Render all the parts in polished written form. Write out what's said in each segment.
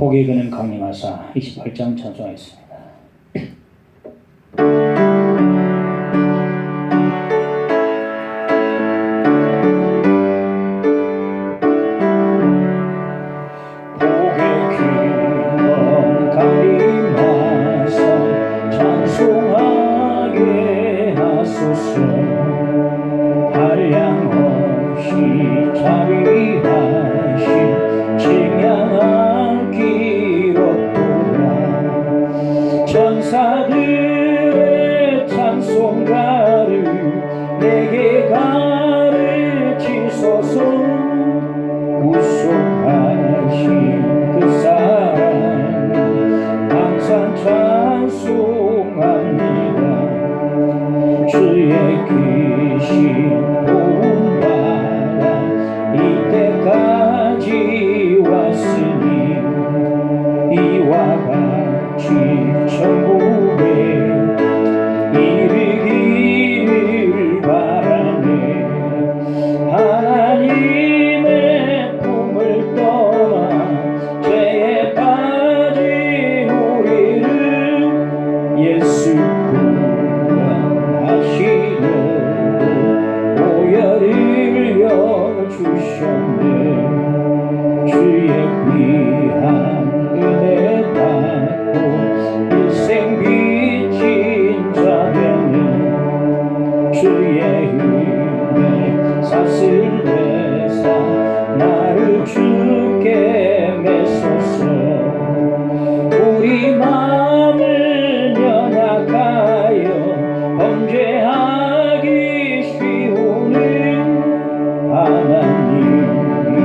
복에 그는 강림하사 28장 찬송하겠습니다. 천사들의 찬송가를 내게 가르치소서. 우속하신 그 사랑 항상 찬송합니다. 주의 귀신 도움받아 이때까지 왔으니 이와 같이 천국에 이르기를 바라네. 하나님의 품을 떠나 죄에 빠진 우리를 예수 구원하시려고 보혈을 주셨네. 주의 귀한 은혜 받고 일생 빚진 자에는 주의 은혜 삭슬 되사 나를 주께 메소서. 우리 마음을 연약하여 범죄하기 쉬우는 하나님이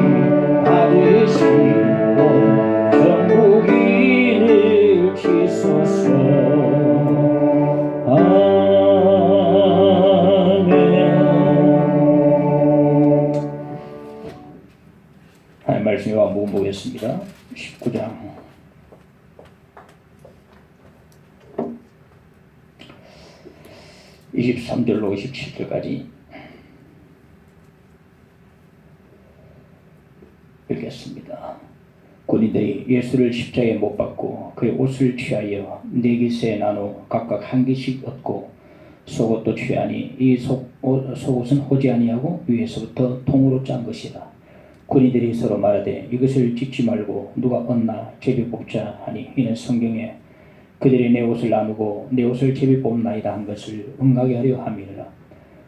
받으시고 전국인을 치소서. 아멘. 하나님 말씀 요한복음 보겠습니다. 19장 23절로 27절까지 읽겠습니다. 군인들이 예수를 십자가에 못 박고 그의 옷을 취하여 네 깃에 나누어 각각 한 깃씩 얻고 속옷도 취하니 이 속옷은 호지 아니하고 위에서부터 통으로 짠 것이다. 군인들이 서로 말하되 이것을 찢지 말고 누가 얻나 제비 뽑자 하니 이는 성경에 그들이 내 옷을 나누고 내 옷을 제비 뽑나이다 한 것을 응하게 하려 함이라.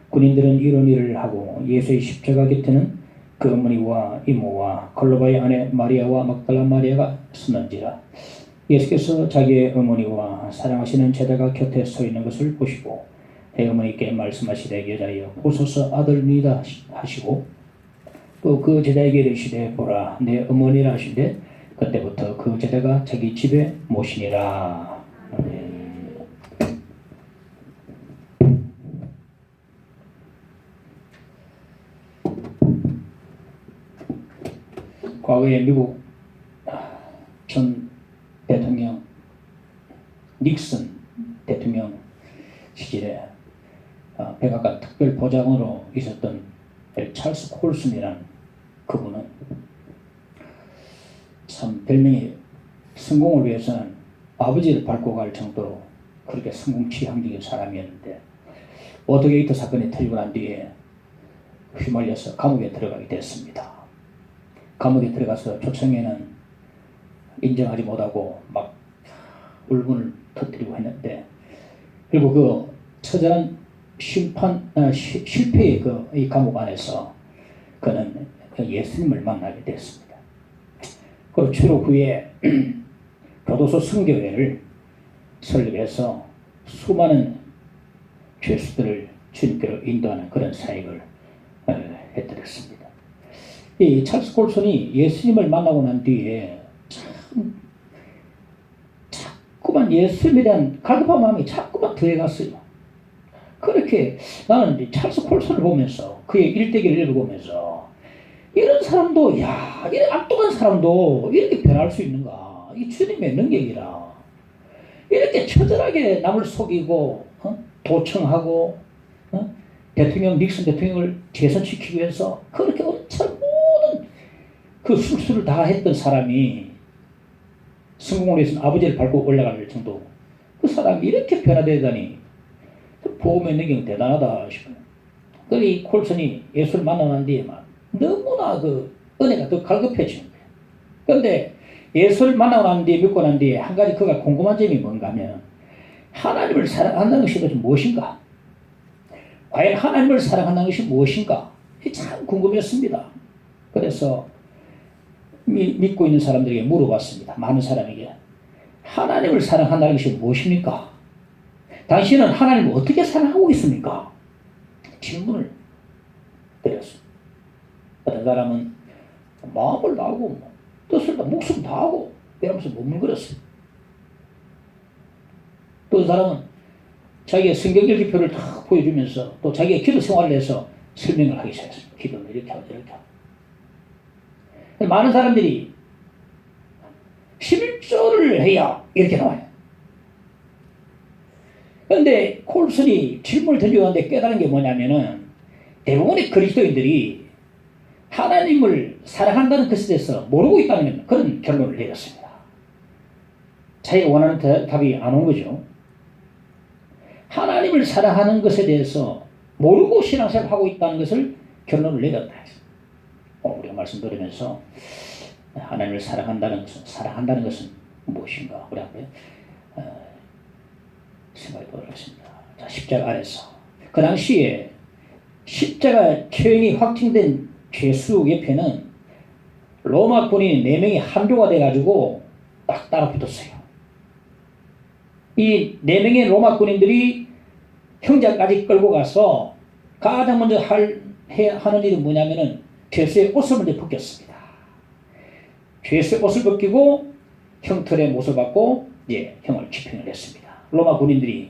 군인들은 이런 일을 하고 예수의 십자가 곁에는 그 어머니와 이모와 글로바의 아내 마리아와 막달라 마리아가 서는지라. 예수께서 자기의 어머니와 사랑하시는 제자가 곁에 서 있는 것을 보시고 내 어머니께 말씀하시되 여자여 보소서 아들이다 하시고 또 그 제자에게 이르시되 보라 내 어머니라 하시되 그때부터 그 제자가 자기 집에 모시니라. 아멘. 과거에 미국 전 대통령 닉슨 대통령 시절에 백악관 특별 보좌관으로 있었던 찰스 콜슨이라는 그분은 참 별명이 성공을 위해서는 아버지를 밟고 갈 정도로 그렇게 성공치향적인 사람이었는데 워터게이트 사건이 터지고 난 뒤에 휘말려서 감옥에 들어가게 됐습니다. 감옥에 들어가서 초청에는 인정하지 못하고 막 울분을 터뜨리고 했는데 그리고 그 처절한 실패의 이 감옥 안에서 그는 예수님을 만나게 됐습니다. 그리고 추로 후에 교도소 선교회를 설립해서 수많은 죄수들을 주님께로 인도하는 그런 사역을 해드렸습니다. 이 찰스 콜슨이 예수님을 만나고 난 뒤에 자꾸만 예수님에 대한 갈급한 마음이 자꾸만 더해갔어요. 그렇게 나는 이제 찰스 콜슨을 보면서 그의 일대기를 읽어보면서 이런 사람도 이런 악독한 사람도 이렇게 변할 수 있는가? 이 주님의 능력이라. 이렇게 처절하게 남을 속이고 도청하고 대통령 닉슨 대통령을 재선시키기 위해서 그렇게 엄청 모든 그 술수를 다 했던 사람이 성공을 위해서는 아버지를 밟고 올라갈 정도. 그 사람이 이렇게 변화되다니 보험에 있는 경 대단하다 싶어요. 이 콜슨이 예수를 만나고 난 뒤에만 너무나 그 은혜가 더 갈급해지는 거예요. 그런데 예수를 만나고 난 뒤에, 믿고 난 뒤에 한 가지 그가 궁금한 점이 뭔가 하면 하나님을 사랑한다는 것이 도대체 무엇인가? 과연 하나님을 사랑한다는 것이 무엇인가? 참 궁금했습니다. 그래서 믿고 있는 사람들에게 물어봤습니다. 많은 사람에게. 하나님을 사랑한다는 것이 무엇입니까? 당신은 하나님을 어떻게 사랑하고 있습니까? 질문을 드렸습니다. 어떤 사람은 마음을 다하고 뜻을 다 목숨 다하고 이러면서 머물거렸어요. 또 어떤 사람은 자기의 성경 읽기표를 다 보여주면서 또 자기의 기도 생활을 해서 설명을 하기 시작했습니다. 기도는 이렇게 하고 이렇게 하고. 많은 사람들이 11조를 해야 이렇게 나와요. 그런데 콜슨이 질문을 던져왔는데 깨달은 게 뭐냐면은 대부분의 그리스도인들이 하나님을 사랑한다는 것에 대해서 모르고 있다는 그런 결론을 내렸습니다. 자기가 원하는 답이 안 온 거죠. 하나님을 사랑하는 것에 대해서 모르고 신앙생활을 하고 있다는 것을 결론을 내렸다. 우리가 말씀드리면서 하나님을 사랑한다는 것은 무엇인가 우리 앞에 생각해 보도록 하겠습니다. 자, 십자가 아래서 그 당시에 십자가 처형이 확정된 죄수 옆에는 로마 군인 4명이 함조가 돼가지고 딱 따라 붙었어요. 이 4명의 로마 군인들이 형제까지 끌고 가서 가장 먼저 하는 일이 뭐냐면은 죄수의 옷을 먼저 벗겼습니다. 죄수의 옷을 벗기고 형틀의 못을 받고 이제 형을 집행을 했습니다. 로마 군인들이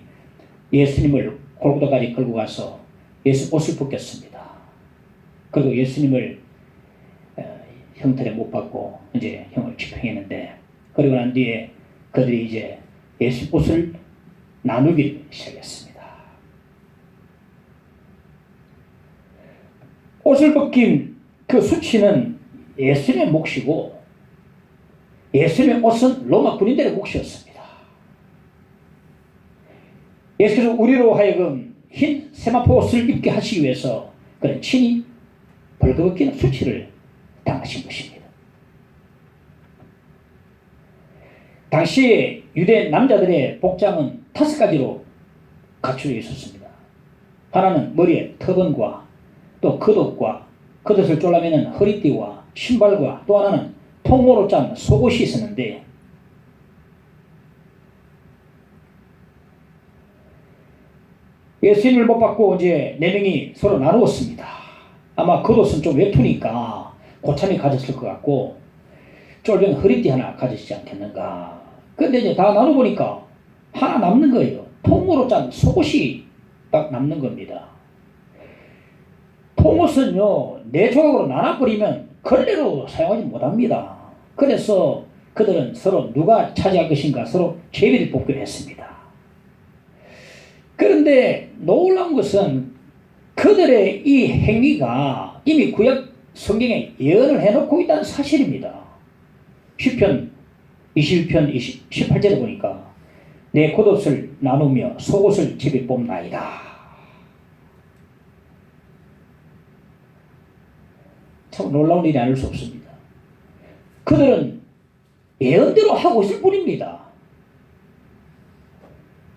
예수님을 골고다까지 끌고 가서 예수 옷을 벗겼습니다. 그리고 예수님을 형틀에 못 받고 이제 형을 집행했는데, 그리고 난 뒤에 그들이 이제 예수 옷을 나누기 시작했습니다. 옷을 벗긴 그 수치는 예수님의 몫이고 예수님의 옷은 로마 군인들의 몫이었습니다. 예수께서 우리로 하여금 흰 세마포 옷을 입게 하시기 위해서 그는 친히 벌거벗기는 수치를 당하신 것입니다. 당시 유대 남자들의 복장은 5가지로 갖추어 있었습니다. 하나는 머리에 터번과 또 겉옷과 겉옷을 졸라매는 허리띠와 신발과 또 하나는 통으로 짠 속옷이 있었는데, 예수님을 못 받고 이제 4명이 서로 나누었습니다. 아마 겉옷은 좀 외투니까 고참이 가졌을 것 같고 쫄병 허리띠 하나 가지시지 않겠는가. 근데 이제 다 나눠보니까 하나 남는 거예요. 통으로 짠 속옷이 딱 남는 겁니다. 통옷은요 4조각으로 나눠버리면 걸레로 사용하지 못합니다. 그래서 그들은 서로 누가 차지할 것인가 서로 제비를 뽑기로 했습니다. 그런데 놀라운 것은 그들의 이 행위가 이미 구약 성경에 예언을 해놓고 있다는 사실입니다. 시편 21편 18절에 보니까 내 겉옷을 나누며 속옷을 제비 뽑나이다. 참 놀라운 일이 아닐 수 없습니다. 그들은 예언대로 하고 있을 뿐입니다.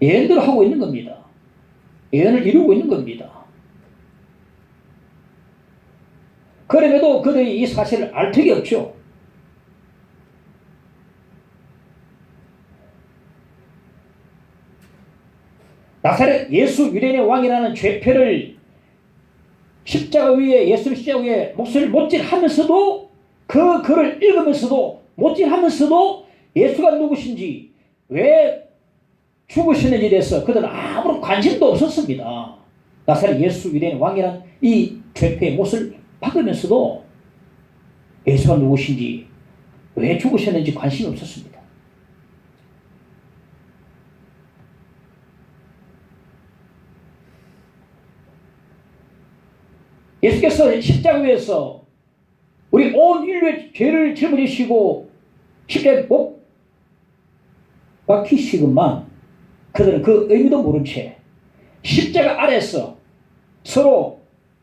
예언대로 하고 있는 겁니다. 예언을 이루고 있는 겁니다. 그럼에도 그들이 이 사실을 알 턱이 없죠. 나사렛 예수 유대인의 왕이라는 죄표를 십자가 위에, 예수 십자가 위에 목소리를 못질하면서도, 그 글을 읽으면서도 못질하면서도 예수가 누구신지, 왜 죽으셨는지에 대해서 그들은 아무런 관심도 없었습니다. 나사렛 예수 유대인 왕이란 이 죄표의 못을 박으면서도 예수가 누구신지, 왜 죽으셨는지 관심이 없었습니다. 예수께서 십자가 위에서 우리 온 인류의 죄를 짊어지시고 십자가에 못 박히시건만 그들은 그 의미도 모른 채 십자가 아래서 서로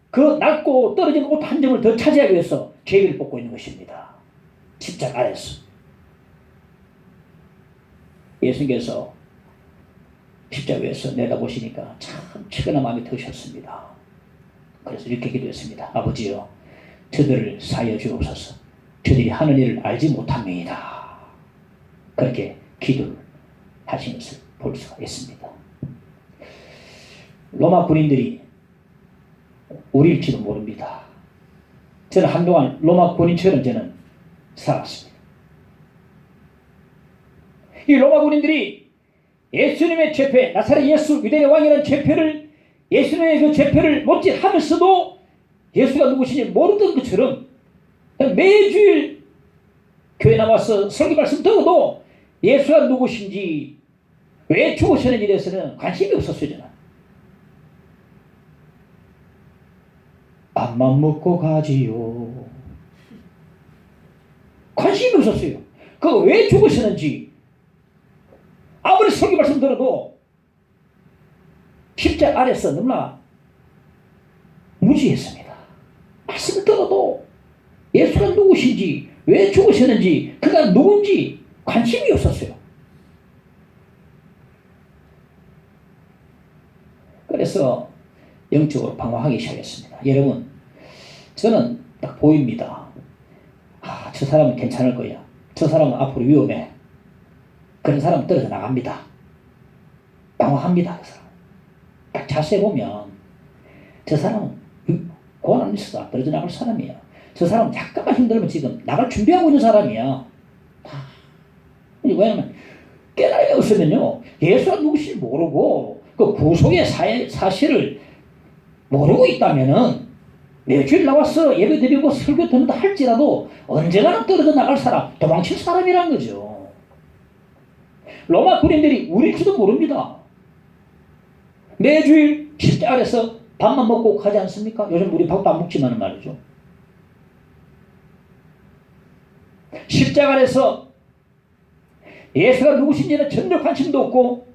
그 낡고 떨어진 옷 한 점을 더 차지하기 위해서 제비를 뽑고 있는 것입니다. 십자가 아래서. 예수님께서 십자가 위에서 내다보시니까 참 측은한 마음이 드셨습니다. 그래서 이렇게 기도했습니다. 아버지여, 저들을 사하여 주옵소서. 저들이 하는 일을 알지 못함이다. 그렇게 기도를 하신 것을 볼 수가 있습니다. 로마 군인들이 우리일지도 모릅니다. 저는 한동안 로마 군인처럼 저는 살았습니다. 이 로마 군인들이 예수님의 죄패, 나사렛 예수 유대인의 왕이라는 죄패를, 예수님의 그 죄패를 못질하면서도 예수가 누구신지 모르던 것처럼 매주일 교회 나와서 설교 말씀 들어도 예수가 누구신지 왜 죽으셨는지에 대해서는 관심이 없었어요. 저는 밥만 먹고 가지요. 관심이 없었어요. 그거 왜 죽으셨는지 아무리 설교 말씀 들어도 십자가 아래서 너무나 무지했습니다. 말씀을 들어도 예수가 누구신지 왜 죽으셨는지 그가 누군지 관심이 없었어요. 그래서 영적으로 방황하기 시작했습니다. 여러분, 저는 딱 보입니다. 저 사람은 괜찮을 거야. 저 사람은 앞으로 위험해. 그런 사람은 떨어져 나갑니다. 방황합니다. 그 사람. 딱 자세히 보면 저 사람은 고난 있어서 떨어져 나갈 사람이야. 저 사람은 약간만 힘들면 지금 나갈 준비하고 있는 사람이야. 왜냐면 깨달음이 없으면요, 예수가 누구신지 모르고 그 구속의 사실을 모르고 있다면은 매주일 나와서 예배 드리고 설교 듣는다 할지라도 언젠가는 떨어져 나갈 사람, 도망칠 사람이란 거죠. 로마 군인들이 우릴지도 모릅니다. 매주일 십자가 아래서 밥만 먹고 가지 않습니까? 요즘 우리 밥도 안 먹지만은 말이죠. 십자가 아래서 예수가 누구신지는 전혀 관심도 없고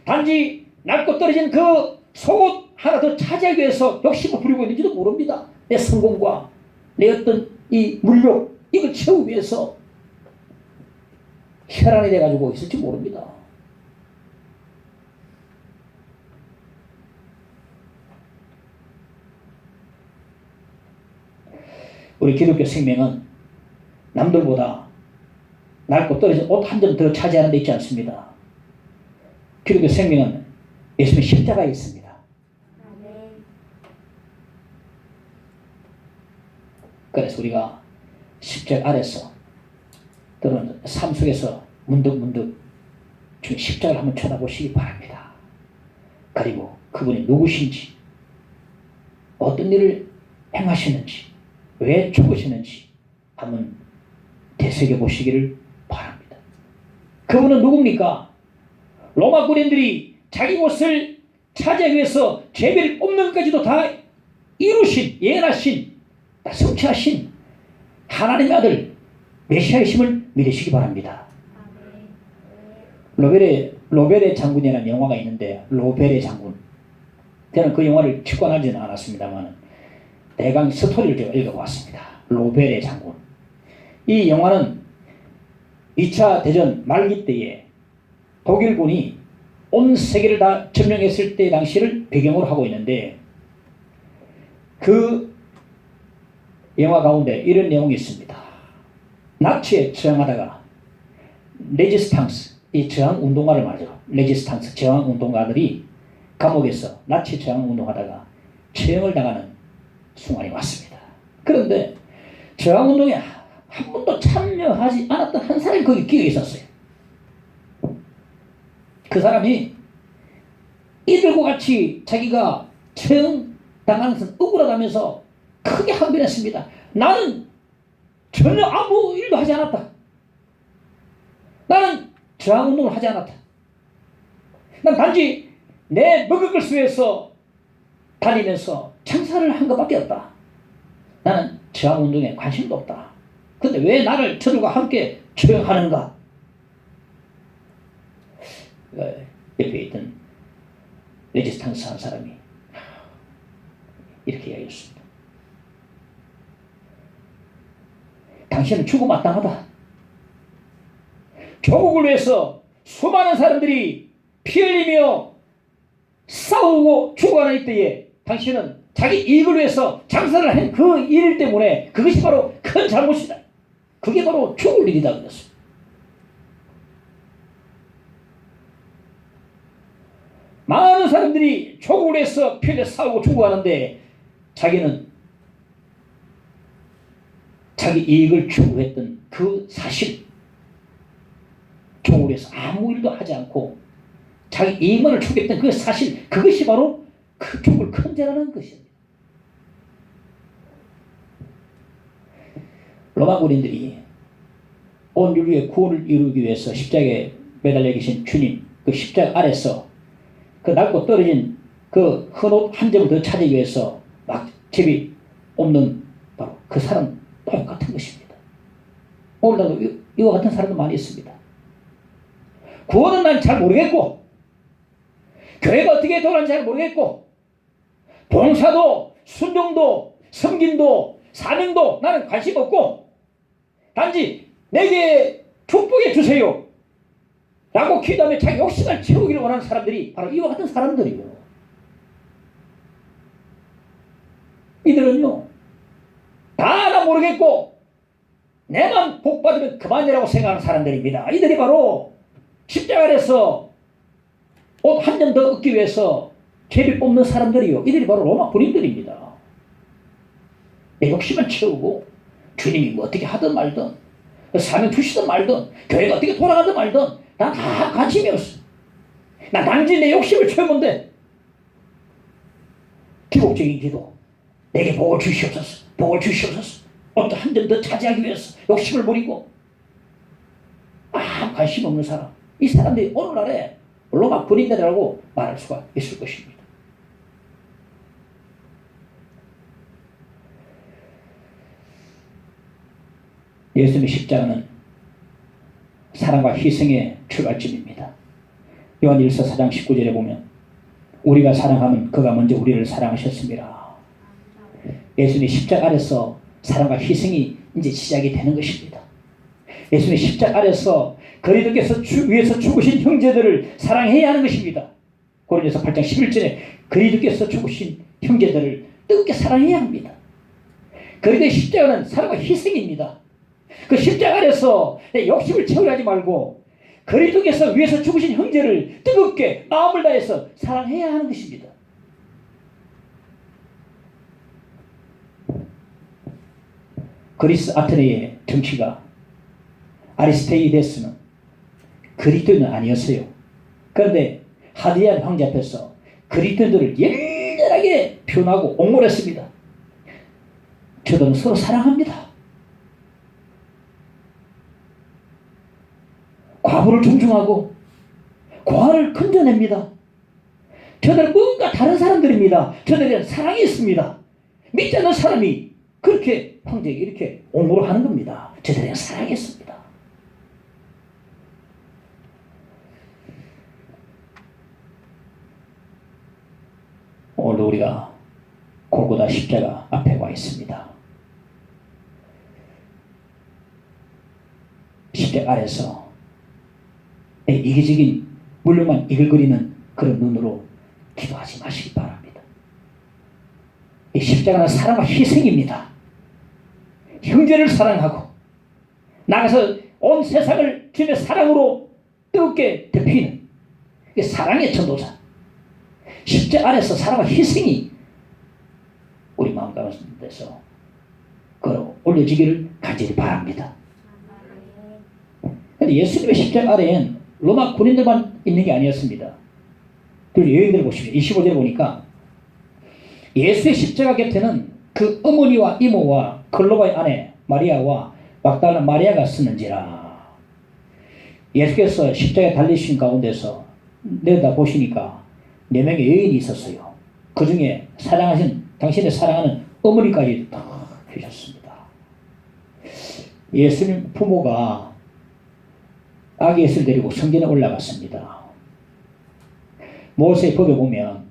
단지 낡고 떨어진 그 속옷 하나 더 차지하기 위해서 욕심을 부리고 있는지도 모릅니다. 내 성공과 내 어떤 이 물욕 이걸 채우기 위해서 혈안이 돼가지고 있을지 모릅니다. 우리 기독교 생명은 남들보다 낡고 떨어진 옷 한 점 더 차지하는 데 있지 않습니다. 기독교 생명은 예수님의 십자가에 있습니다. 그래서 우리가 십자가 아래서 또는 삶 속에서 문득문득 주님 십자가를 한번 쳐다보시기 바랍니다. 그리고 그분이 누구신지, 어떤 일을 행하시는지, 왜 죽으시는지 한번 되새겨보시기를 바랍니다. 그분은 누굽니까? 로마 군인들이 자기 옷을 차지하기 위해서 제비를 뽑는 것까지도 다 이루신, 예언하신, 다 성취하신 하나님의 아들 메시아이심을 믿으시기 바랍니다. 로벨의 장군이라는 영화가 있는데, 로벨의 장군, 저는 그 영화를 직관하지는 않았습니다만 대강 스토리를 제가 읽어봤습니다. 로벨의 장군. 이 영화는 2차 대전 말기 때에 독일군이 온 세계를 다 점령했을 때 당시를 배경으로 하고 있는데, 그 영화 가운데 이런 내용이 있습니다. 나치에 저항하다가 레지스탕스, 이 저항운동가를 말이죠. 레지스탕스, 저항운동가들이 감옥에서 나치 저항운동하다가 처형을 당하는 순간이 왔습니다. 그런데 저항운동에 한 번도 참여하지 않았던 한 사람이 거기 끼어 있었어요. 그 사람이 이들과 같이 자기가 처형당하는 것은 억울하다면서 크게 항변했습니다. 나는 전혀 아무 일도 하지 않았다. 나는 저항운동을 하지 않았다. 난 단지 내 먹을 것을 위해서 다니면서 장사를 한 것밖에 없다. 나는 저항운동에 관심도 없다. 근데 왜 나를 저들과 함께 처형하는가? 옆에 있던 레지스탕스 한 사람이 이렇게 이야기했습니다. 당신은 죽어마땅하다. 조국을 위해서 수많은 사람들이 피 흘리며 싸우고 죽어가는 이때에 당신은 자기 이익을 위해서 장사를 한 그 일 때문에 그것이 바로 큰 잘못이다. 그게 바로 죽을 일이다 그랬어요. 많은 사람들이 조국을 위해서 피 흘려 싸우고 죽어가는데 자기는 자기 이익을 추구했던 그 사실, 조국을 위해서 아무 일도 하지 않고 자기 이익만을 추구했던 그 사실, 그것이 바로 그 죽을 큰 죄라는 것입니다. 로마 군인들이 온 인류의 구원을 이루기 위해서 십자가에 매달려 계신 주님, 그 십자가 아래서 그 낡고 떨어진 그 헌옷 한 점을 더 찾기 위해서 막 제비 없는 바로 그 사람 똑같은 것입니다. 오늘날도 이와 같은 사람도 많이 있습니다. 구원은 난 잘 모르겠고, 교회가 어떻게 돌아가는지 잘 모르겠고, 봉사도, 순종도, 섬김도, 사명도 나는 관심 없고, 단지 내게 축복해 주세요 라고 기도하며 자기 욕심을 채우기를 원하는 사람들이 바로 이와 같은 사람들이에요. 이들은요, 다 나 모르겠고 내만 복받으면 그만이라고 생각하는 사람들입니다. 이들이 바로 십자가 아래서 옷 한 점 더 얻기 위해서 제비 뽑는 사람들이요, 이들이 바로 로마 군인들입니다. 내 욕심을 채우고 주님이 뭐 어떻게 하든 말든, 사명 주시든 말든, 교회가 어떻게 돌아가든 말든 난 다 관심이 없어. 난 단지 내 욕심을 채우면 돼. 기복적인 기도, 내게 복을 주시옵소서, 복을 주시옵소서. 옷 한 점 더 차지하기 위해서 욕심을 부리고 아무 관심 없는 사람, 이 사람들이 오늘날에 로마 군인들이라고 말할 수가 있을 것입니다. 예수님의 십자가는 사랑과 희생의 출발점입니다. 요한 1서 4장 19절에 보면 우리가 사랑하면 그가 먼저 우리를 사랑하셨습니다. 예수님의 십자가 아래서 사랑과 희생이 이제 시작이 되는 것입니다. 예수님의 십자가 아래서 그리스도께서 위해서 죽으신 형제들을 사랑해야 하는 것입니다. 고린도서 8장 11절에 그리스도께서 죽으신 형제들을 뜨겁게 사랑해야 합니다. 그리스도의 십자가는 사랑과 희생입니다. 그 십자가 아래서 내 욕심을 채우려 하지 말고 그리스도께서 위해서 죽으신 형제를 뜨겁게 마음을 다해서 사랑해야 하는 것입니다. 그리스 아테네의 정치가 아리스테이데스는 그리스도인은 아니었어요. 그런데 하디안 황제 앞에서 그리스도인들을 열렬하게 표현하고 옹호했습니다. 저들은 서로 사랑합니다. 과부를 존중하고 고아를 건져냅니다. 저들은 뭔가 다른 사람들입니다. 저들은 사랑이 있습니다. 믿지 않는 사람이 그렇게 황제에게 이렇게 옹호를 하는 겁니다. 저들은 사랑이 있습니다. 오늘 우리가 골고다 십자가 앞에 와 있습니다. 십자가 아래서 이기적인 물론만 이글거리는 그런 눈으로 기도하지 마시기 바랍니다. 이 십자가는 사랑과 희생입니다. 형제를 사랑하고 나가서 온 세상을 주님의 사랑으로 뜨겁게 덮이는 사랑의 전도자, 십자가 안에서 사랑과 희생이 우리 마음 가운데서 걸어 올려지기를 간절히 바랍니다. 그런데 예수님의 십자가 아래엔 로마 군인들만 있는 게 아니었습니다. 그리고 여인들 보십시오. 25절에 보니까 예수의 십자가 곁에는 그 어머니와 이모와 클로바의 아내 마리아와 막달라 마리아가 쓰는지라. 예수께서 십자가에 달리신 가운데서 내다 보시니까 4명의 여인이 있었어요. 그 중에 당신의 사랑하는 어머니까지 다 계셨습니다. 예수님 부모가 아기 예수를 데리고 성전에 올라갔습니다. 모세의 법에 보면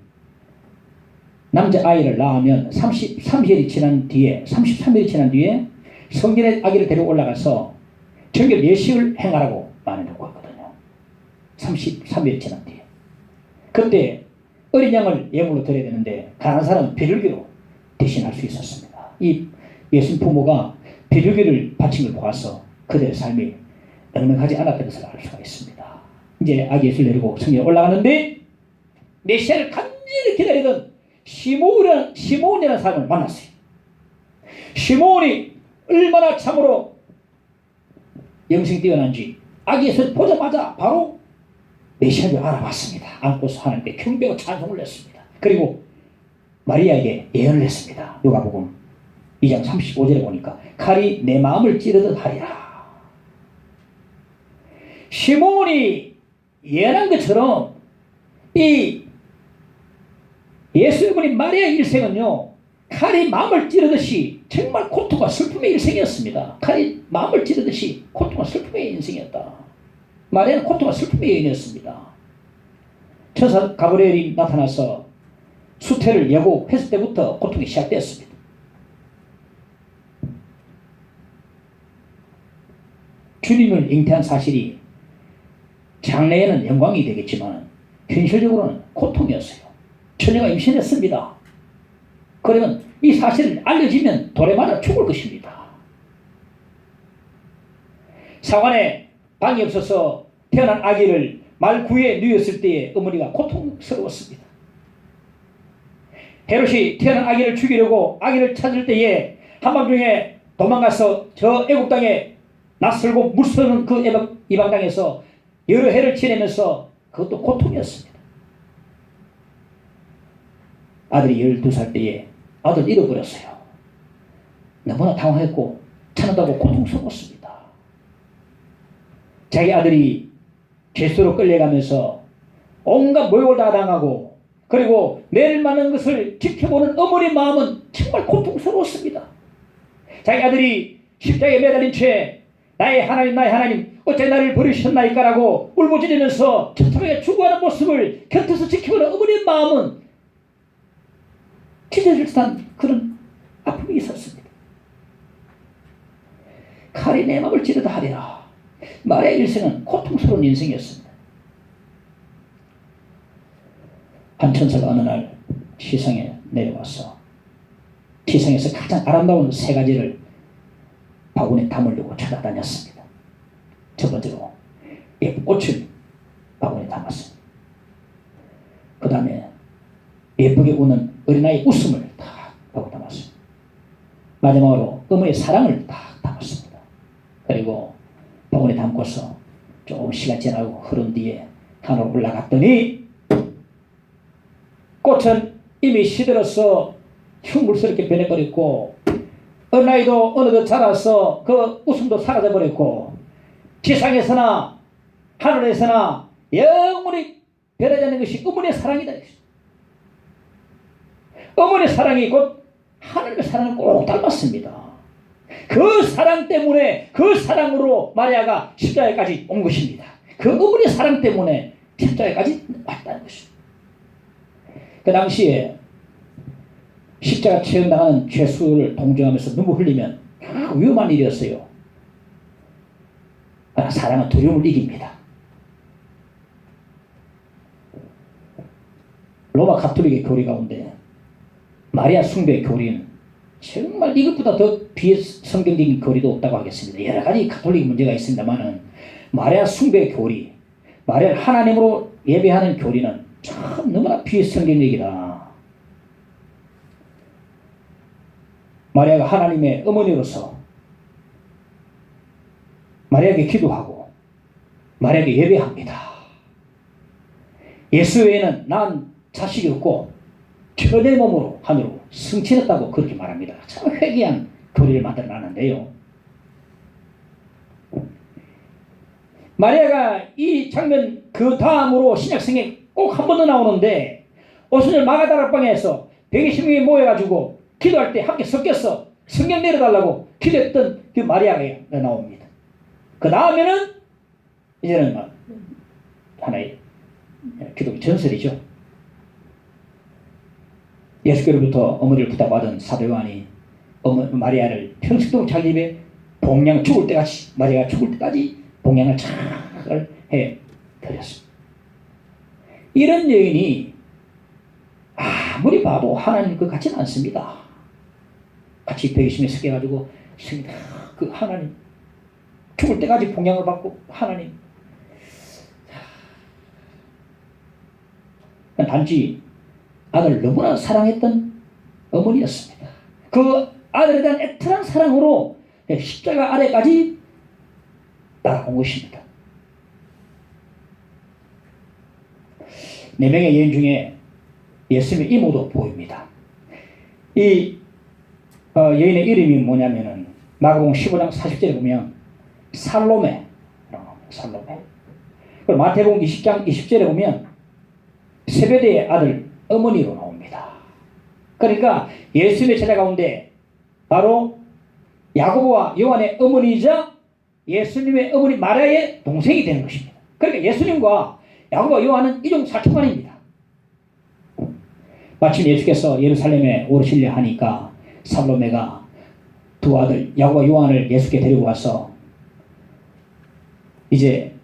남자아이를 낳으면 33일이 지난 뒤에 성전에 아기를 데리고 올라가서 정결 예식을 행하라고 말해놓고 있거든요. 33일 지난 뒤에. 그때 어린 양을 예물로 드려야 되는데 가난한 사람은 비둘기로 대신할 수 있었습니다. 이 예수님 부모가 비둘기를 바친 걸 보아서 그들의 삶이 넉넉하지 않았던 것을 알 수가 있습니다. 이제 아기 예수를 내리고 성전에 올라가는데 메시아를 간절히 기다리던 시몬이라는 사람을 만났어요. 시몬이 얼마나 참으로 영성이 뛰어난지 아기 예수를 보자마자 바로 메시아를 알아봤습니다. 안고서 하나님께 경배하고 찬송을 했습니다. 그리고 마리아에게 예언을 했습니다. 누가복음 2장 35절에 보니까 칼이 내 마음을 찌르듯 하리라. 시몬이 예언한 것처럼 이 예수님의 마리아의 일생은요, 칼이 마음을 찌르듯이 정말 고통과 슬픔의 일생이었습니다. 칼이 마음을 찌르듯이 고통과 슬픔의 인생이었다. 마리아는 고통과 슬픔의 여인이었습니다. 천사 가브리엘이 나타나서 수태를 예고했을 때부터 고통이 시작되었습니다. 주님을 잉태한 사실이 장래에는 영광이 되겠지만 현실적으로는 고통이었어요. 처녀가 임신했습니다. 그러면 이 사실을 알려지면 돌에 맞아 죽을 것입니다. 사관에 방이 없어서 태어난 아기를 말구에 누였을 때에 어머니가 고통스러웠습니다. 헤롯이 태어난 아기를 죽이려고 아기를 찾을 때에 한밤중에 도망가서 저 애국 땅에 낯설고 무서운 그 이방 땅에서 여러 해를 지내면서 그것도 고통이었습니다. 아들이 12살 때에 아들 잃어버렸어요. 너무나 당황했고 찾는다고 고통스러웠습니다. 자기 아들이 죄수로 끌려가면서 온갖 모욕을 다 당하고 그리고 매를 맞는 것을 지켜보는 어머니 마음은 정말 고통스러웠습니다. 자기 아들이 십자가에 매달린 채 나의 하나님 어째 나를 버리셨나이까라고 울부짖으면서 처참하게 죽어가는 모습을 곁에서 지켜보는 어머니의 마음은 찢어질 듯한 그런 아픔이 있었습니다. 칼이 내 마음을 찌르다 하리라. 마리아의 일생은 고통스러운 인생이었습니다. 한 천사가 어느 날 지상에 내려와서 지상에서 가장 아름다운 세 가지를 바구니에 담으려고 찾아다녔습니다. 첫 번째로 예쁜 꽃을 바구니에 담았습니다. 그 다음에 예쁘게 우는 어린아이의 웃음을 다 바구니에 담았습니다. 마지막으로 어머니의 사랑을 다 담았습니다. 그리고 바구니에 담고서 조금 시간 지나고 흐른 뒤에 하늘로 올라갔더니 꽃은 이미 시들어서 흉물스럽게 변해버렸고 어린아이도 어느덧 자라서 그 웃음도 사라져버렸고 지상에서나 하늘에서나 영원히 변하지 않는 것이 어머니의 사랑이다. 어머니의 사랑이 곧 하늘의 사랑을 꼭 닮았습니다. 그 사랑 때문에 그 사랑으로 마리아가 십자가까지 온 것입니다. 그 어머니의 사랑 때문에 십자가까지 왔다는 것입니다. 그 당시에 십자가 체험당하는 죄수를 동정하면서 눈물 흘리면 위험한 일이었어요. 사랑은 두려움을 이깁니다. 로마 가톨릭의 교리 가운데 마리아 숭배 교리는 정말 이것보다 더 비성경적인 교리도 없다고 하겠습니다. 여러 가지 가톨릭 문제가 있습니다만은 마리아 숭배 교리, 마리아를 하나님으로 예배하는 교리는 참 너무나 비성경적이다. 마리아가 하나님의 어머니로서 마리아에게 기도하고 마리아에게 예배합니다. 예수 외에는 난 자식이 없고 천의 몸으로 하늘로 승천했다고 그렇게 말합니다. 참 회개한 교리를 만들어놨는데요. 마리아가 이 장면 그 다음으로 신약성에 꼭 한 번 더 나오는데 오순절 마가다락방에서 120명이 모여가지고 기도할 때 함께 섞여서 성경 내려달라고 기도했던 그 마리아가 나옵니다. 그 다음에는 이제는 하나의 기독교 전설이죠. 예수께로부터 어머니를 부탁받은 사도 요한이 마리아를 평생도록 자기 집에 봉양 죽을 때까지 마리아가 죽을 때까지 봉양을 잘 해드렸습니다. 이런 여인이 아무리 봐도 하나님 그 같지는 않습니다. 같이 배심에 서게가지고 그 하나님 죽을 때까지 봉양을 받고 하나님 단지 아들을 너무나 사랑했던 어머니였습니다. 그 아들에 대한 애틋한 사랑으로 십자가 아래까지 따라온 것입니다. 4명의 여인 중에 예수님의 이모도 보입니다. 이 여인의 이름이 뭐냐면은 마가복음 15장 40절에 보면 살로메. 그리고 마태복음 20장 20절에 보면 세베대의 아들 어머니로 나옵니다. 그러니까 예수님의 제자 가운데 바로 야고보와 요한의 어머니이자 예수님의 어머니 마리아의 동생이 되는 것입니다. 그러니까 예수님과 야고보와 요한은 이종 사촌간입니다. 마침 예수께서 예루살렘에 오르시려 하니까 살로메가 두 아들 야고보와 요한을 예수께 데리고 와서 이제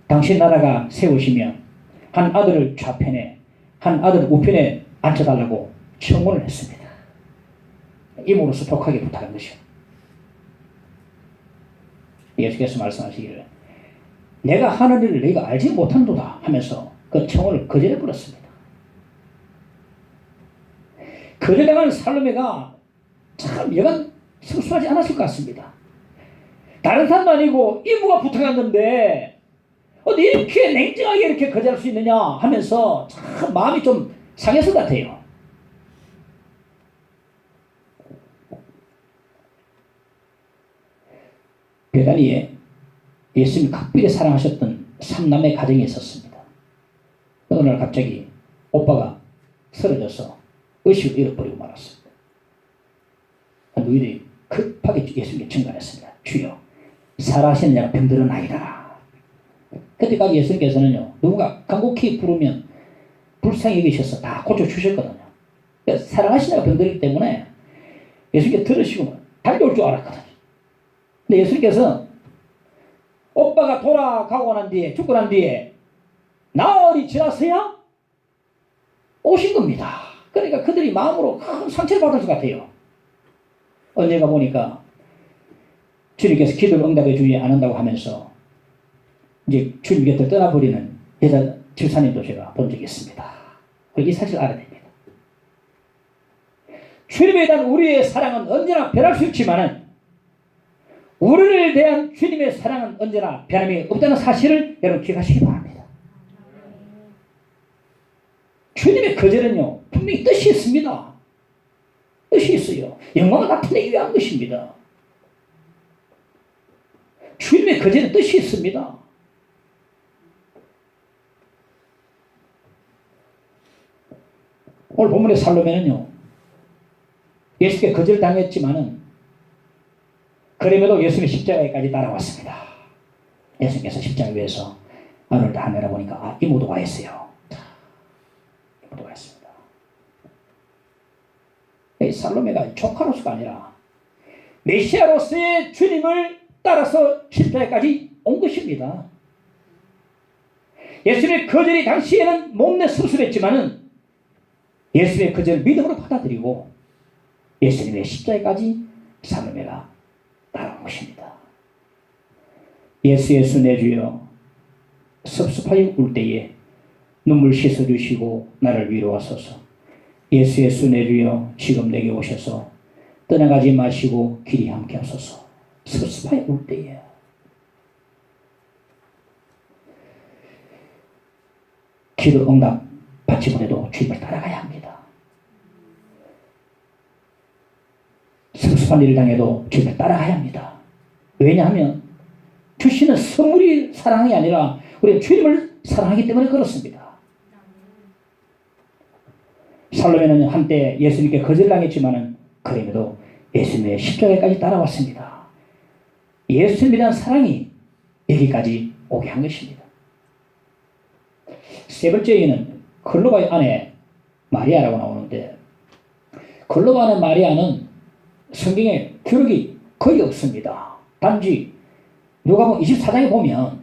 당신 나라가 세우시면 한 아들을 좌편에 한 아들을 우편에 앉혀달라고 청혼을 했습니다. 이모로서 독하게 부탁한 것이요. 예수께서 말씀하시기를 내가 하는 일을 너희가 알지 못한도다 하면서 그 청혼을 거절해버렸습니다. 거절당한 살로메가 참 여간 성숙하지 않았을 것 같습니다. 다른 사람도 아니고 이모가 부탁한 건데 어디 이렇게 냉정하게 이렇게 거절할 수 있느냐 하면서 참 마음이 좀 상했을 것 같아요. 베다니에 예수님이 각별히 사랑하셨던 3남매 가정이 있었습니다. 어느 날 갑자기 오빠가 쓰러져서 의식을 잃어버리고 말았습니다. 너희들이 급하게 예수님께 증언했습니다. 주여 살아계신 자가 병들은 아이다. 그때까지 예수님께서는요 누군가 간곡히 부르면 불쌍히 여기셔서 다 고쳐주셨거든요. 그러니까 사랑하신 자가 병들기 때문에 예수님께 들으시고 달려올 줄 알았거든요. 근데 예수님께서 오빠가 돌아가고 난 뒤에 죽고 난 뒤에 나흘이 지나서야 오신 겁니다. 그러니까 그들이 마음으로 큰 상처를 받을 것 같아요. 언젠가 보니까 주님께서 기도를 응답해 주지 않는다고 하면서 이제 주님 곁을 떠나버리는 여자 집사님도 제가 본 적이 있습니다. 이 사실을 알아야 됩니다. 주님에 대한 우리의 사랑은 언제나 변할 수 있지만은 우리를 대한 주님의 사랑은 언제나 변함이 없다는 사실을 여러분 기억하시기 바랍니다. 주님의 거절은요 분명히 뜻이 있습니다. 뜻이 있어요. 영광을 나타내기 위한 것입니다. 주님의 거절은 뜻이 있습니다. 오늘 본문의 살로메는요 예수께 거절당했지만은 그럼에도 예수님의 십자가에까지 따라왔습니다. 예수님께서 십자가 위에서 안을 다 내려보니까 이모도 와 있어요. 이모도 와 있습니다. 이 살로메가 조카로서가 아니라 메시아로서의 주님을 따라서 십자가까지 온 것입니다. 예수님의 거절이 당시에는 못내 섭섭했지만은 예수님의 거절을 믿음으로 받아들이고 예수님의 십자가까지 살로메가 따라온 것입니다. 예수 내 주여 섭섭하여 울 때에 눈물 씻어주시고 나를 위로하소서. 예수 내 주여 지금 내게 오셔서 떠나가지 마시고 길이 함께 하소서. 섭섭하여 울 때에 기도 응답 받지 못해도 주님을 따라가야 합니다. 섭섭한 일을 당해도 주님을 따라가야 합니다. 왜냐하면 주시는 선물이 사랑이 아니라 우리가 주님을 사랑하기 때문에 그렇습니다. 살로메는 한때 예수님께 거절당했지만은 그럼에도 예수님의 십자가까지 따라왔습니다. 예수님에 대한 사랑이 여기까지 오게 한 것입니다. 세 번째에는 클로바의 아내 마리아라고 나오는데 글로바는 마리아는 성경에 기록이 거의 없습니다. 단지 누가복음 24장에 보면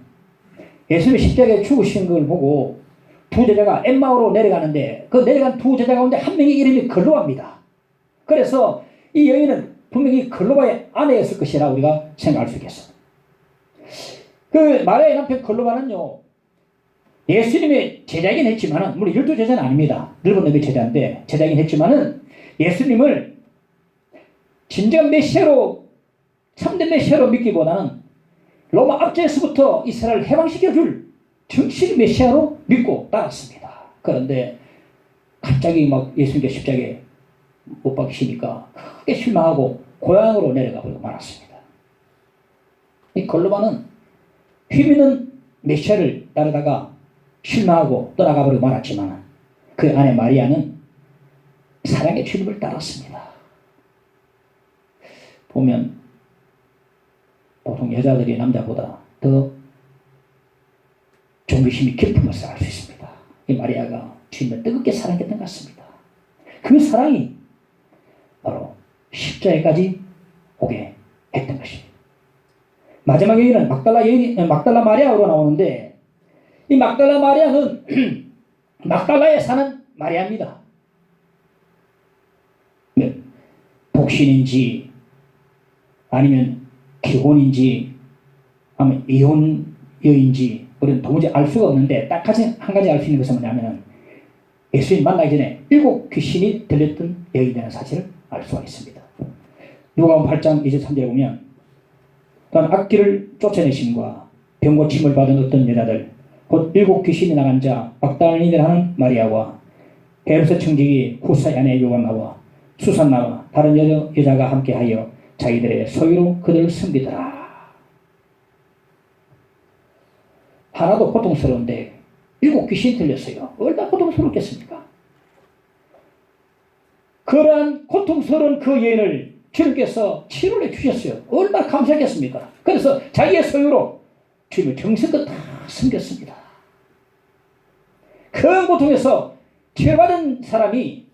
예수님이 십자가에 죽으신 걸 보고 두 제자가 엠마오로 내려가는데 그 내려간 두 제자 가운데 한 명의 이름이 글로바입니다. 그래서 이 여인은 분명히 글로바의 아내였을 것이라 우리가 생각할 수 있겠습니다. 그 마리아의 남편 글로바는요, 예수님의 제자이긴 했지만은, 물론 12제자는 아닙니다. 넓은 놈의 제자인데, 제자이긴 했지만은, 예수님을 진정한 메시아로, 참된 메시아로 믿기보다는 로마 압제에서부터 이스라엘을 해방시켜줄 정식 메시아로 믿고 따랐습니다. 그런데 갑자기 막 예수님께 십자가에 못 박히시니까 크게 실망하고 고향으로 내려가 버리고 말았습니다. 이 글로바는 힘있는 메시아를 따르다가 실망하고 떠나가 버리고 말았지만 그 아내 마리아는 사랑의 주님을 따랐습니다. 보면 보통 여자들이 남자보다 더 존귀심이 깊은 것을 알 수 있습니다. 이 마리아가 주님을 뜨겁게 사랑했던 것 같습니다. 그 사랑이 바로 십자가까지 오게 했던 것입니다. 마지막 여인은 막달라 마리아로 나오는데 이 막달라 마리아는 막달라에 사는 마리아입니다. 복신인지 아니면 기혼인지 아니면 이혼 여인지 우리는 도무지 알 수가 없는데 딱 한 가지 알 수 있는 것은 뭐냐면 예수님 만나기 전에 7 귀신이 들렸던 여인이라는 사실을 알 수가 있습니다. 누가복음 8장 23절에 보면 또한 악귀를 쫓아내심과 병고침을 받은 어떤 여자들 곧 7 귀신이 나간 자 막달라인이라 하는 마리아와 헤롯의 청지기 후사의 아내 요한나와 수산나와 다른 여자가 함께하여 자기들의 소유로 그들을 섬기더라. 하나도 고통스러운데 7 귀신이 들렸어요. 얼마나 고통스럽겠습니까? 그러한 고통스러운 그 여인을 주님께서 치료를 해주셨어요. 얼마나 감사했겠습니까? 그래서 자기의 소유로 주님을 정성껏 다 섬겼습니다. 그 고통에서 치료받은 사람이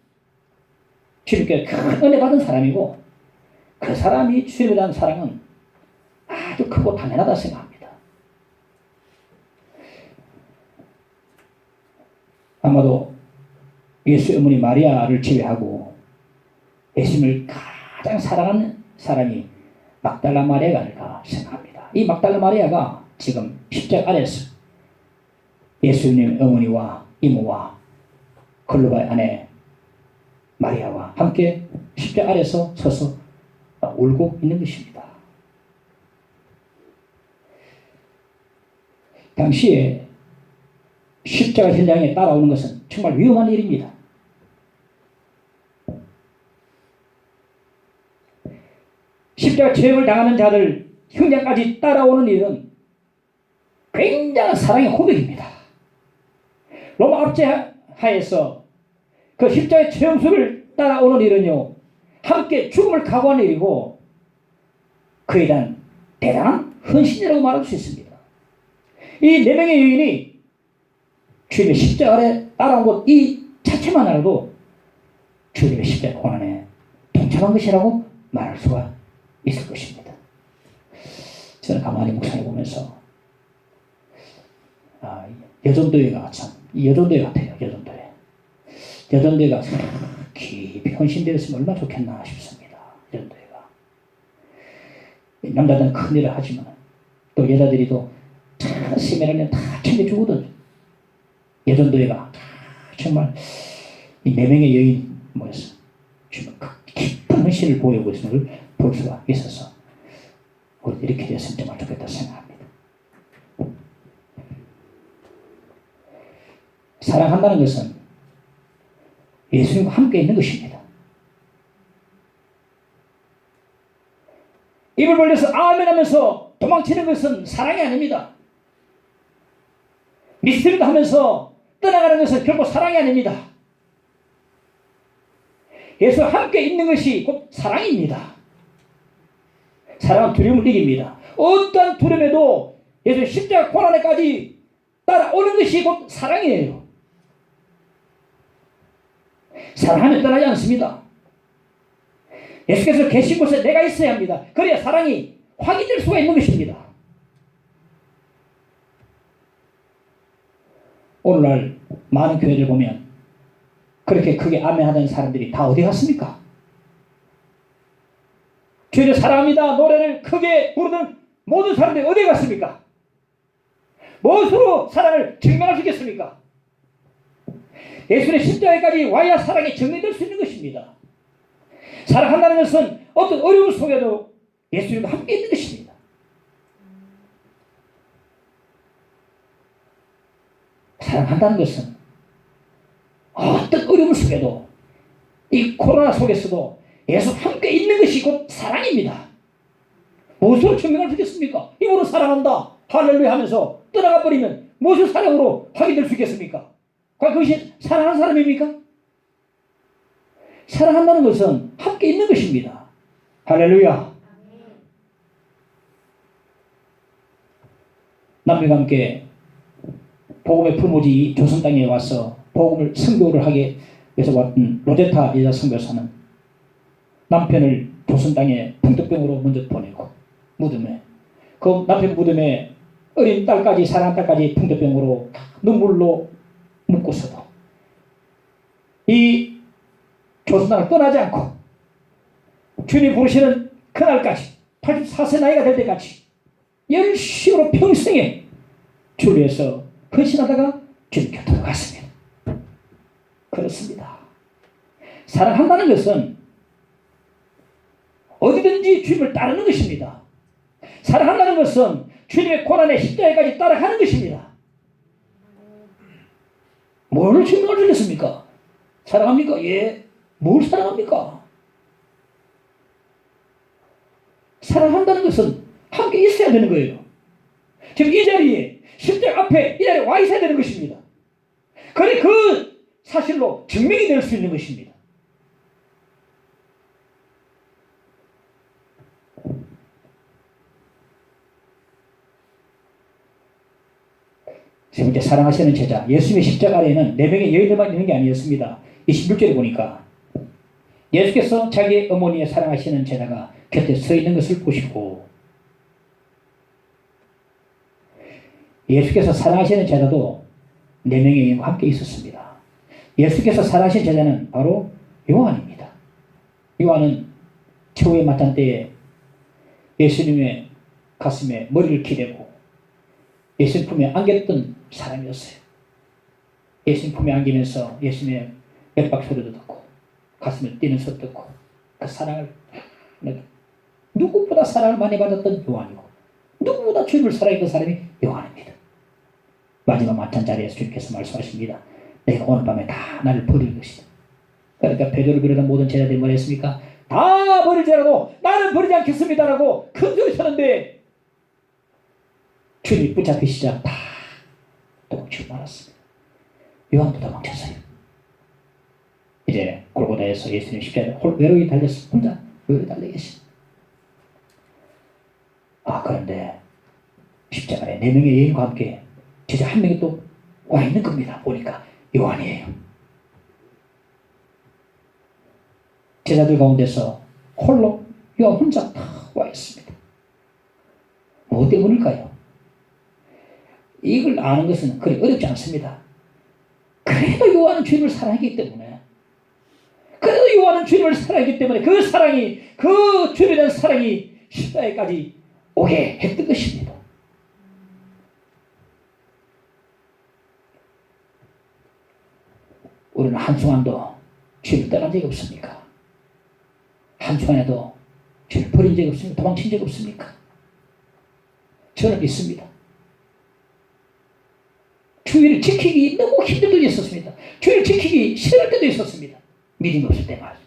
주님께 큰 은혜 받은 사람이고 그 사람이 주님에 대한 사랑은 아주 크고 당연하다 생각합니다. 아마도 예수의 어머니 마리아를 제외하고 예수님을 가장 사랑하는 사람이 막달라 마리아가 아닐까 생각합니다. 이 막달라 마리아가 지금 십자가 아래에서 예수님 어머니와 이모와 글로바의 아내 마리아와 함께 십자가 아래에서 서서 울고 있는 것입니다. 당시에 십자가 현장에 따라오는 것은 정말 위험한 일입니다. 십자가 체형을 당하는 자들 현장까지 따라오는 일은 굉장한 사랑의 고백입니다. 로마 압제 하에서 그 십자가의 체형수를 따라오는 일은요, 함께 죽음을 각오하는 일이고 그에 대한 대단한 헌신이라고 말할 수 있습니다. 이 4명의 여인이 주님의 십자가 아래 따라온 것 이 자체만 알아도 주님의 십자가 고난에 동참한 것이라고 말할 수가 있을 것입니다. 저는 가만히 묵상해 보면서 여전도회가 참 여전도회 같아요. 여전도회가 깊이 헌신되었으면 얼마나 좋겠나 싶습니다. 여전도회가 남자들은 큰 일을 하지만 또 여자들이 또 세면을 다 챙겨주거든. 여전도회가 정말 이 4명의 여인 모여서 정말 깊은 헌신을 보이고 있는 걸 볼 수가 있어서 우리 이렇게 됐으면 정말 좋겠다 생각합니다. 사랑한다는 것은 예수님과 함께 있는 것입니다. 입을 벌려서 아멘 하면서 도망치는 것은 사랑이 아닙니다. 미스터리도 하면서 떠나가는 것은 결코 사랑이 아닙니다. 예수와 함께 있는 것이 곧 사랑입니다. 사랑은 두려움을 이깁니다. 어떠한 두려움에도 예수의 십자가 고난에까지 따라오는 것이 곧 사랑이에요. 사랑하면 떠나지 않습니다. 예수께서 계신 곳에 내가 있어야 합니다. 그래야 사랑이 확인될 수가 있는 것입니다. 오늘날 많은 교회를 보면 그렇게 크게 아멘하는 사람들이 다 어디 갔습니까? 주를 사랑합니다 노래를 크게 부르는 모든 사람들이 어디 갔습니까? 무엇으로 사랑을 증명할 수 있겠습니까? 예수의 십자가까지 와야 사랑이 증명될 수 있는 것입니다. 사랑한다는 것은 어떤 어려움 속에도 예수님과 함께 있는 것입니다. 사랑한다는 것은 어떤 어려움 속에도 이 코로나 속에서도 예수와 함께 있는 것이 곧 사랑입니다. 무엇으로 증명할 수 있겠습니까? 입으로 사랑한다 할렐루야 하면서 떠나가 버리면 무엇을 사랑으로 확인될 수 있겠습니까? 과연 그것이 사랑하는 사람입니까? 사랑한다는 것은 함께 있는 것입니다. 할렐루야. 남녀가 함께 복음의 풀무지 조선 땅에 와서 복음을 선교를 하게 위해서 왔던 로제타 여자 선교사는 남편을 조선 땅에 풍토병으로 먼저 보내고 무덤에 그 남편 무덤에 어린 딸까지 사랑한 딸까지 풍토병으로 눈물로 묻고서도 이 조선 땅을 떠나지 않고 주님 부르시는 그날까지 84세 나이가 될 때까지 열심으로 평생에 주를 위해서 헌신하다가 주님 곁으로 갔습니다. 그렇습니다. 사랑한다는 것은 어디든지 주님을 따르는 것입니다. 사랑한다는 것은 주님의 고난의 십자가까지 따라가는 것입니다. 뭘 증명할 수 있겠습니까? 사랑합니까? 예. 뭘 사랑합니까? 사랑한다는 것은 함께 있어야 되는 거예요. 지금 이 자리에 십자가 앞에 이 자리에 와 있어야 되는 것입니다. 그래 그 사실로 증명이 될 수 있는 것입니다. 세 번째, 사랑하시는 제자. 예수님의 십자가 아래에는 4명의 여인들만 있는 게 아니었습니다. 26절에 보니까 예수께서 자기의 어머니의 사랑하시는 제자가 곁에 서 있는 것을 보시고, 예수께서 사랑하시는 제자도 4명의 여인과 함께 있었습니다. 예수께서 사랑하신 제자는 바로 요한입니다. 요한은 최후의 맞단 때에 예수님의 가슴에 머리를 기대고 예수님 품에 안겼던 사람이었어요. 예수님 품에 안기면서 예수님의 맥박 소리도 듣고 가슴을 뛰는 소리 듣고 그 사랑을 누구보다 사랑을 많이 받았던 요한이고 누구보다 주님을 사랑했던 사람이 요한입니다. 마지막 만찬 자리에서 주님께서 말씀하십니다. 내가 오늘 밤에 다 나를 버릴 것이다. 그러니까 베드로를 비롯한 모든 제자들이 뭘 했습니까? 다 버릴지라도 나는 버리지 않겠습니다라고 큰 소리 쳤는데 주님이 붙잡히시자 다 도망치고 말았습니다. 요한도 도망쳤어요. 이제 골고다에서 예수님 십자가에 외로이 달렸어. 혼자 외로이 달려 계십니다. 그런데 십자가에 4명의 여인과 함께 제자 1명이 또 와 있는 겁니다. 보니까 요한이에요. 제자들 가운데서 홀로 요한 혼자 와 있습니다. 뭐 때문일까요? 이걸 아는 것은 그리 어렵지 않습니다. 그래도 요한은 주님을 사랑하기 때문에, 그래도 요한은 주님을 사랑하기 때문에 그 사랑이, 그 주님에 대한 사랑이 십자가까지 오게 했던 것입니다. 우리는 한순간도 주님을 떠난 적이 없습니까? 한순간에도 주님을 버린 적이 없습니까? 도망친 적이 없습니까? 저는 있습니다. 주의를 지키기 너무 힘들 때도 있었습니다. 주의를 지키기 싫을 때도 있었습니다. 믿음이 없을 때 말이죠.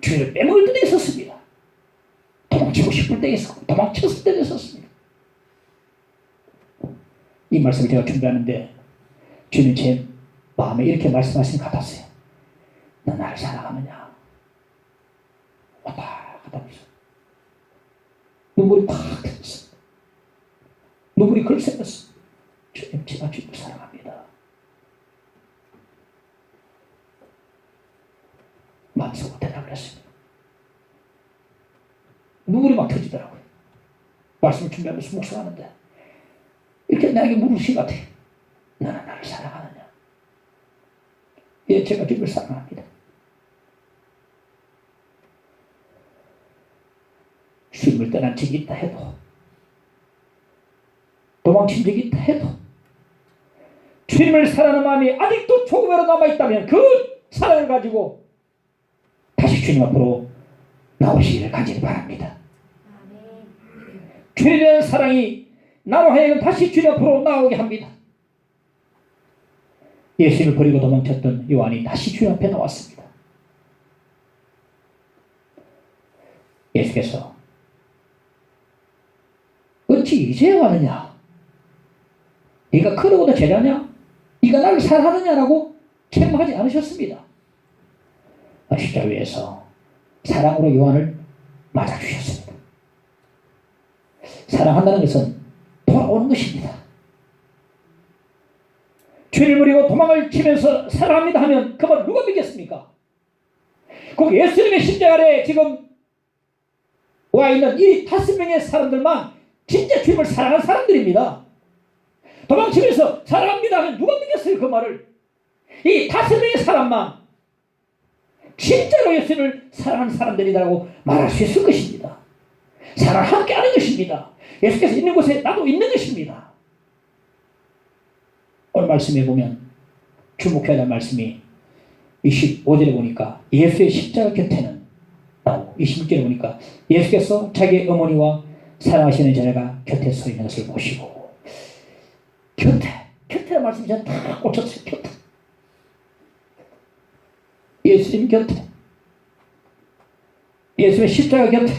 주의를 빼먹을 때도 있었습니다. 도망치고 싶을 때도 있었고 도망쳤을 때도 있었습니다. 이 말씀을 제가 준비하는데 주님 제 마음에 이렇게 말씀하신 것 같았어요. 너 나를 사랑하느냐? 왔다 갔다 하면서 눈물이 팍 터졌어. 눈물이 글썽였어. 주님, 제가 주님을 사랑합니다. 마음속으로 대답을 했습니다. 눈물이 막 터지더라고요. 말씀을 준비하면서 묵상하는데 이렇게 나에게 물으신 것 같아요. 너는 나를 사랑하느냐? 예, 제가 주님을 사랑합니다. 주님을 떠난 적이 있다 해도, 도망친 적이 있다 해도, 주님을 사랑하는 마음이 아직도 조금이라도 남아있다면 그 사랑을 가지고 다시 주님 앞으로 나오시기를 간절히 바랍니다. 주님에 대한 사랑이 나로 하여금 다시 주님 앞으로 나오게 합니다. 예수님을 버리고 도망쳤던 요한이 다시 주님 앞에 나왔습니다. 예수께서 어찌 이제 왔느냐? 네가 그러고도 제자냐? 네가 나를 사랑하느냐라고 책망하지 않으셨습니다. 십자가 위에서 사랑으로 요한을 맞아주셨습니다. 사랑한다는 것은 돌아오는 것입니다. 죄를 버리고 도망을 치면서 사랑합니다 하면 그 말 누가 믿겠습니까? 그 예수님의 십자가 아래 지금 와 있는 이 5명의 사람들만 진짜 주님을 사랑하는 사람들입니다. 도망치면서 사랑합니다 하면 누가 믿겠어요? 그 말을. 이 5명의 사람만 진짜로 예수님을 사랑하는 사람들이라고 말할 수 있을 것입니다. 사랑 함께 하는 것입니다. 예수께서 있는 곳에 나도 있는 것입니다. 오늘 말씀에 보면 주목해야 할 말씀이 25절에 보니까 예수의 십자가 곁에는 나오고 26절에 보니까 예수께서 자기의 어머니와 사랑하시는 자녀가 곁에 서 있는 것을 보시고, 곁에라는 말씀이 저는 다 꽂혔어요. 곁에. 예수님 곁에, 예수의 십자가 곁에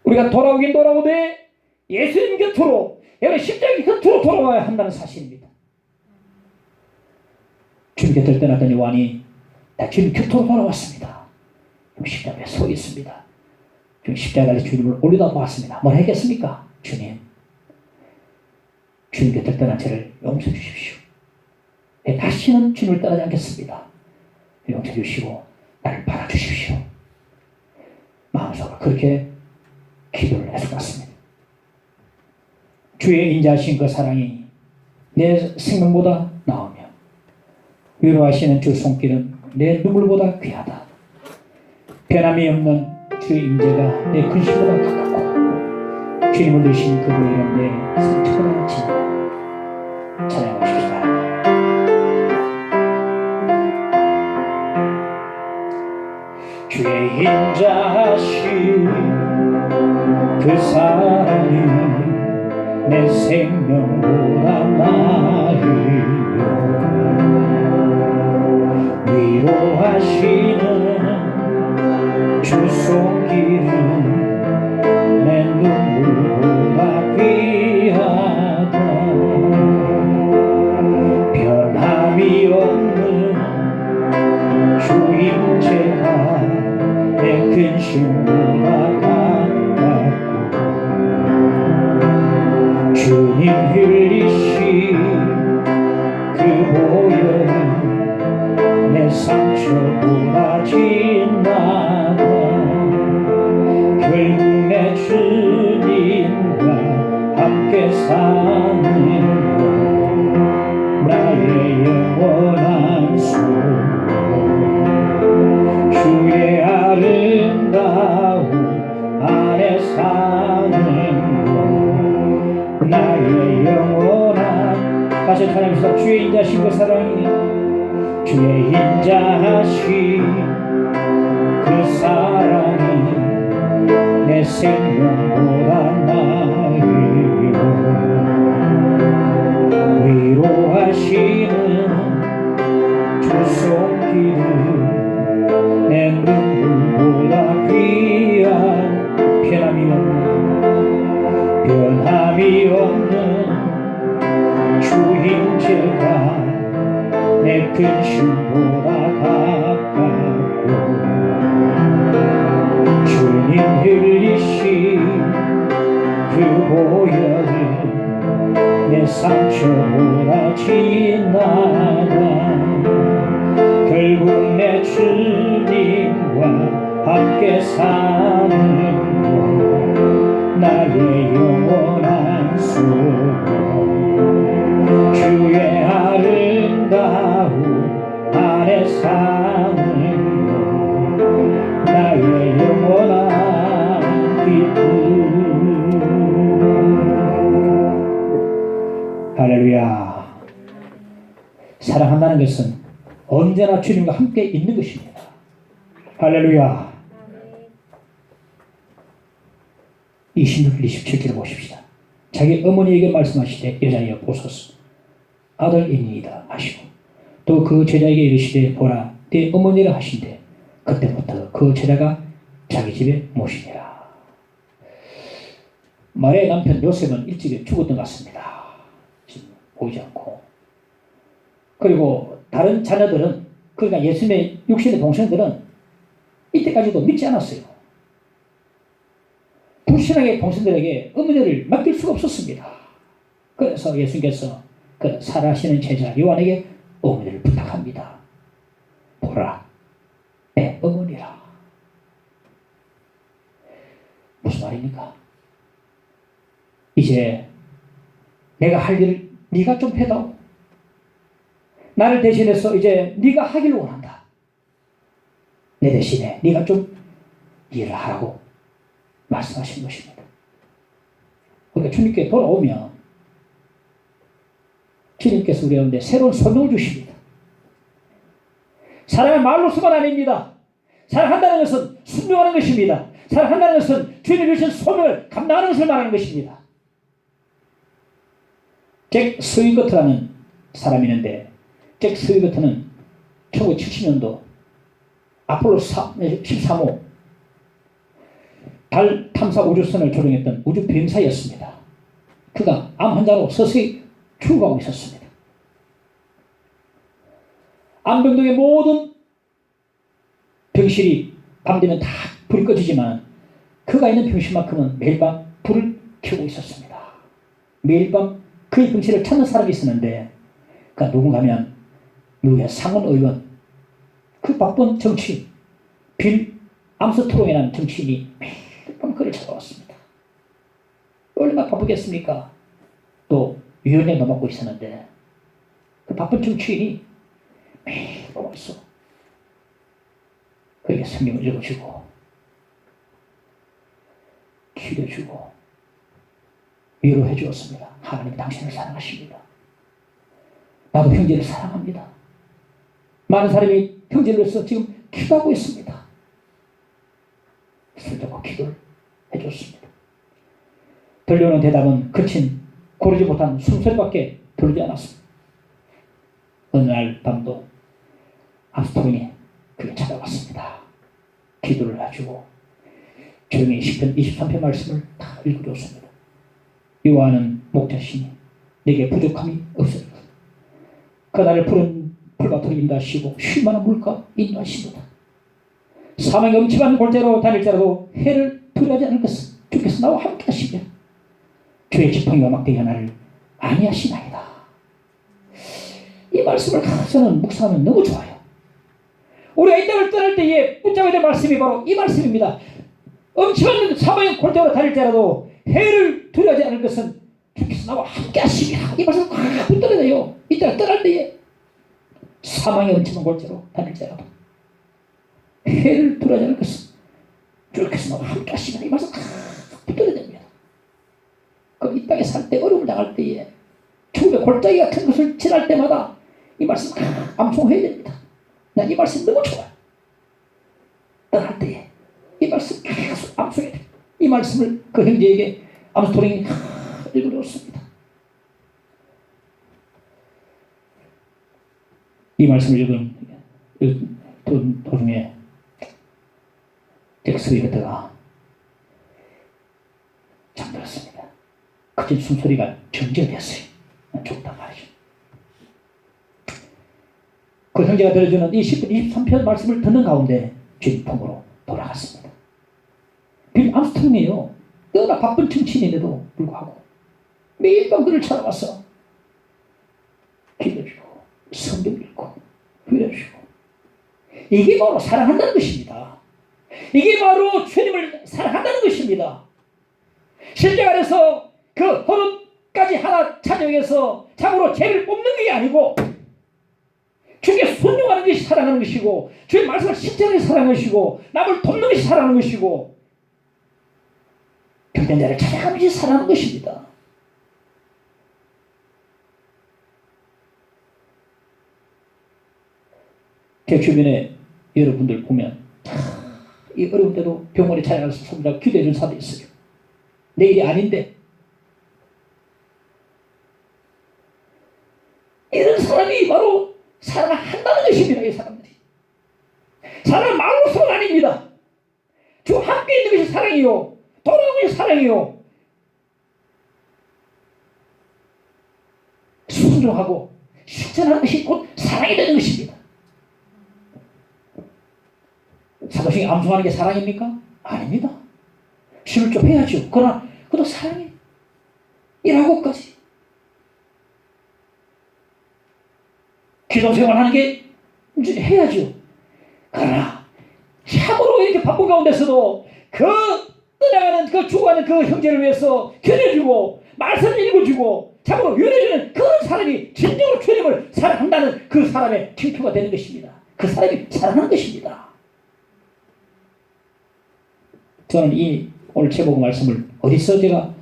우리가 돌아오긴 돌아오되 예수님 곁으로, 여러분 십자가 곁으로 돌아와야 한다는 사실입니다. 주님 곁을 떠났던 요한이 다 주님 곁으로 돌아왔습니다. 십자가에 서 있습니다. 주님 십자가에 주님을 올려다보았습니다. 뭘 했겠습니까? 주님 곁을 떠난 저를 용서해 주십시오. 다시는 주님을 떠나지 않겠습니다. 용서해 주시고 나를 받아주십시오. 마음속으로 그렇게 기도를 해서 갔습니다. 주의 인자하신 그 사랑이 내 생명보다 나으며 위로하시는 주 손길은 내 눈물보다 귀하다. 변함이 없는 주의 임재가 내 근심보다 가깝고 주님을 드신 그분의 이름 내 상처보다 진다. 찬양하십시다. 주의 인자하신 그 사랑이 내 생명보다 나으며 위로하시는 주 손길은 내 눈물보다 귀하다. 변함이 없는 주 임재가 내 근심보다 가깝고 주님 흘리신 그 보혈은 내 상처보다 진하다. 결국 내 주님과 함께 사는 것 나의 영원한 소원. 주의 아름다움 안에 사는 것 나의 영원한. 다시 찬양합시다. 주의 인자하신 그 사랑이, 주의 인자하신 그 사랑이 내 생명보다 나으며 위로하시는 주 손길은 내 눈물보다 귀한. 변함이 없는 주 임재가 내 근심보다 가깝고 주님 흘리신 그 보혈은 내 상처보다 진하다. 결국 내 주님과 함께 사는 삶은 나의 영원한 기쁨. 할렐루야. 사랑한다는 것은 언제나 주님과 함께 있는 것입니다. 할렐루야. 26, 27절을 보십시다. 자기 어머니에게 말씀하시되 여자여 보소서 아들이니이다 하시고 또 그 제자에게 이르시되 보라 네 어머니라 하신대 그때부터 그 제자가 자기 집에 모시니라. 마리아의 남편 요셉은 일찍이 죽었던 것 같습니다. 지금 보이지 않고. 그리고 다른 자녀들은 그러니까 예수님의 육신의 동생들은 이때까지도 믿지 않았어요. 불신앙의 동생들에게 어머니를 맡길 수가 없었습니다. 그래서 예수님께서 그 살아시는 제자 요한에게 어머니를 부탁합니다. 보라, 내 어머니라. 무슨 말입니까? 이제 내가 할 일을 네가 좀 해다오. 나를 대신해서 이제 네가 하기를 원한다. 내 대신에 네가 좀 일을 하라고 말씀하신 것입니다. 그러니까 주님께 돌아오면 주님께서 우리 가운데 새로운 소명을 주십니다. 사랑은 말로서만 아닙니다. 사랑한다는 것은 순종하는 것입니다. 사랑한다는 것은 주님이 주신 소명을 감당하는 것을 말하는 것입니다. 잭 스위거트라는 사람이 있는데 잭 스위거트는 1970년도 아폴로 13호 달 탐사 우주선을 조종했던 우주 비행사였습니다. 그가 암 환자로 서서히 죽어가고 있었습니다. 암병동의 모든 병실이 밤 되면 다 불이 꺼지지만 그가 있는 병실만큼은 매일 밤 불을 켜고 있었습니다. 매일 밤 그의 병실을 찾는 사람이 있었는데 그가 누군가 하면 누구야 상원 의원 그 바쁜 정치인 빌 암스트롱이라는 정치인이 매일 밤 그를 찾아왔습니다. 얼마나 바쁘겠습니까? 또 위원회도 맡고 있었는데 그 바쁜 정치인이 매일 와서 그에게 성경을 읽어주고 기도해주고 위로해 주었습니다. 하나님 당신을 사랑하십니다. 나도 형제를 사랑합니다. 많은 사람이 형제를 위해서 지금 기도하고 있습니다. 슬쩍 기도를 해줬습니다. 들려오는 대답은 거친 고르지 못한 숨소리밖에 들리지 않았습니다. 어느 날 밤도 암스트롱이 그게 찾아왔습니다. 기도를 해주고 조용히 시편 23편 말씀을 다 읽어줬습니다. 요한은 목자시니 내게 부족함이 없으리라. 그날을 푸른 풀밭으로 인도하시고 쉴만한 물가 인도하시도다. 사망의 엄침한 골대로 다닐지라도 해를 두려워하지 않을 것은 주께서 나와 함께 하시며 주의 지팡이와 막대기가 나를 안위하시나이다. 이 말씀을 저는 묵상하면 너무 좋아요. 우리가 이 땅을 떠날 때에 붙잡아야 될 말씀이 바로 이 말씀입니다. 엄청난 사망의 골대로 다닐지라도 해를 두려워하지 않을 것은 주께서 나와 함께 하시리라. 이 말씀을 꽉 붙들어야 돼요. 이 땅을 떠날 때에 사망의 엄청난 골대로 다닐지라도 해를 두려워하지 않을 것은 주께서 나와 함께 하시리라. 이 말씀 꽉 붙들어야 됩니다. 그 이 땅에 살 때 어려움을 당할 때에 죽음의 골짜기 같은 것을 지날 때마다 이 말씀 암송해야 됩니다. 난 이 말씀 너무 좋아요. 떠날 때에 이 말씀 계속 암송해야 돼요. 이 말씀을 그 형제에게 암스트롱이 읽어줬습니다. 이 말씀을 읽은 도중에 잭 스위거트가 잠들었습니다. 거친 숨소리가 정지됐어요. 죽었단 말이죠. 그 형제가 들어주는 이 10편 23편 말씀을 듣는 가운데 주님 품으로 돌아갔습니다. 빌 암스트롱이에요. 너무나 바쁜 정치인인데도 불구하고 매일 밤 그를 찾아와서 기도해주고 성경 읽고 위로해주고 이게 바로 사랑한다는 것입니다. 이게 바로 주님을 사랑한다는 것입니다. 십자가에서 그 헌옷까지 하나 찾아내서 참으로 죄를 뽑는 게 아니고 주께 순종하는 순종하는 것이 사랑하는 것이고, 주의 말씀을 실천하는 것이 사랑하는 것이고, 남을 돕는 것이 사랑하는 것이고, 병든 자를 찾아가는 것이 사랑하는 것입니다. 제 주변에 여러분들 보면 이 어려운 때도 병원에 찾아가서 손잡고 기도해 준 사람이 있어요. 내 일이 아닌데. 이런 사람이 바로 사랑한다는 것입니다. 이 사람들이. 사랑은 말로서는 아닙니다. 주와 함께 있는 것이 사랑이요, 돌아오는 것이 사랑이요, 순종하고 실천하는 것이 곧 사랑이 되는 것입니다. 사도신경 암송하는 게 사랑입니까? 아닙니다. 쉼을 좀 해야죠. 그러나 그것도 사랑이 일하고까지 기도 생활하는 게 이제 해야죠. 그러나 참으로 이렇게 바쁜 가운데서도 그 떠나가는 그 죽어가는 그 형제를 위해서 견뎌주고 말씀 읽어주고 참으로 위로해주는 그런 사람이 진정으로 주님을 사랑한다는 그 사람의 징표가 되는 것입니다. 그 사람이 사랑하는 것입니다. 저는 이 오늘 제목 말씀을 어디서 제가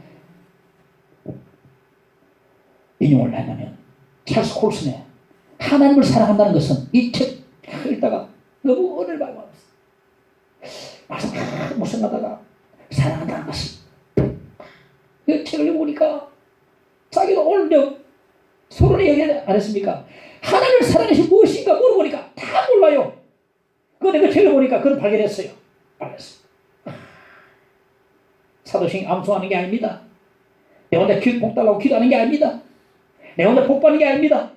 인용을 했냐면 찰스 콜슨의 하나님을 사랑한다는 것은 이 책 읽다가 너무 은혜를 받고 말씀 묵상하다가 사랑한다는 것은 그 책을 읽어보니까 자기가 오늘 서론에 얘기 안 했습니까? 하나님을 사랑하는 것이 무엇인가 물어보니까 다 몰라요. 그런데 그 책을 보니까 그걸 발견했어요. 사도신경 암송하는 게 아닙니다. 내 혼자 복 달라고 기도하는 게 아닙니다. 내 혼자 복 받는 게 아닙니다.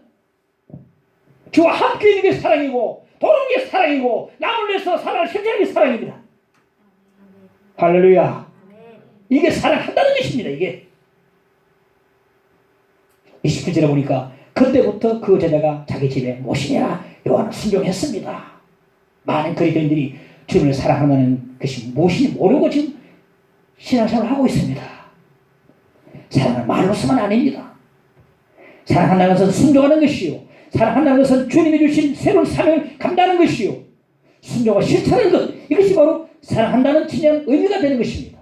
주와 함께 있는 게 사랑이고 도는 게 사랑이고 남을 위해서 사랑을 실천하는 게 사랑입니다. 할렐루야. 이게 사랑한다는 것입니다. 이게 29절에 보니까 그때부터 그 제자가 자기 집에 모시니라 요한은 순종했습니다. 많은 그리스도인들이 주님을 사랑한다는 것이 무엇인지 모르고 지금 신앙생활을 하고 있습니다. 사랑은 말로서만 아닙니다. 사랑한다는 것은 순종하는 것이요, 사랑한다는 것은 주님이 주신 새로운 사명을 감당하는 것이요, 순종과 실천하는 것, 이것이 바로 사랑한다는 진정한 의미가 되는 것입니다.